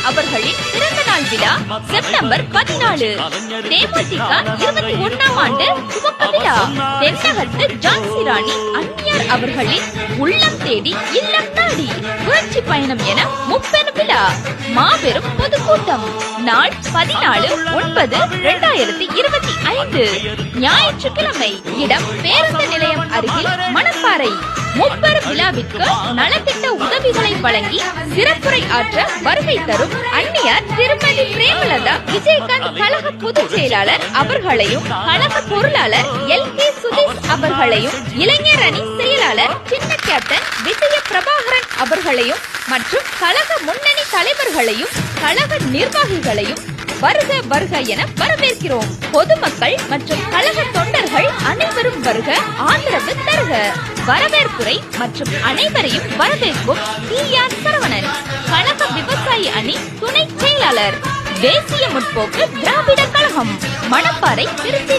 அவர்களின் பிறந்த நாள் விழா செப்டம்பர் 14. தேமுதிக 21ஆம் ஆண்டு துவக்க விழா. தென்னகத்து ஜான்சி ராணி அன்னியார் அவர்களின் உள்ளம் தேடி இல்லம் நாடி புரட்சி பயணம் என முப்பெரும் விழா. மாபெரும் பொதுக்கூட்டம். நாள் 14/9/2025. ஞாயிற்றுக்கிழமை. இடம் பேருந்து நிலையம் அருகில் மணப்பாறை. முப்பெரும் விழாவிற்கு நலத்திட்ட உதவிகளை வழங்கி சிறப்புரை ஆற்ற வருகை தரும் அன்னியார் திருமதி பிரேமலதா விஜயகாந்த் கழக பொதுச் செயலாளர் அவர்களையும், கழக பொருளாளர் LK சுதீஷ் அவர்களையும், இளைஞர் அணி செயலாளர் சின்ன கேப்டன் விஜய பிரபாகரன் அவர்களையும் மற்றும் கழக முன்னணி தலைவர்களையும் கழக நிர்வாகிகளையும் வருக வருக என வரவேற்கிறோம். பொதுமக்கள் மற்றும் கழக தொண்டர்கள் அனைவரும் வருக, ஆதரவு தருக. வரவேற்புரை மற்றும் அனைவரையும் வரவேற்கும் TR சரவணன், கழக விவசாய அணி துணை செயலாளர், தேசிய முற்போக்கு திராவிட கழகம், மணப்பாறை, திருச்சி.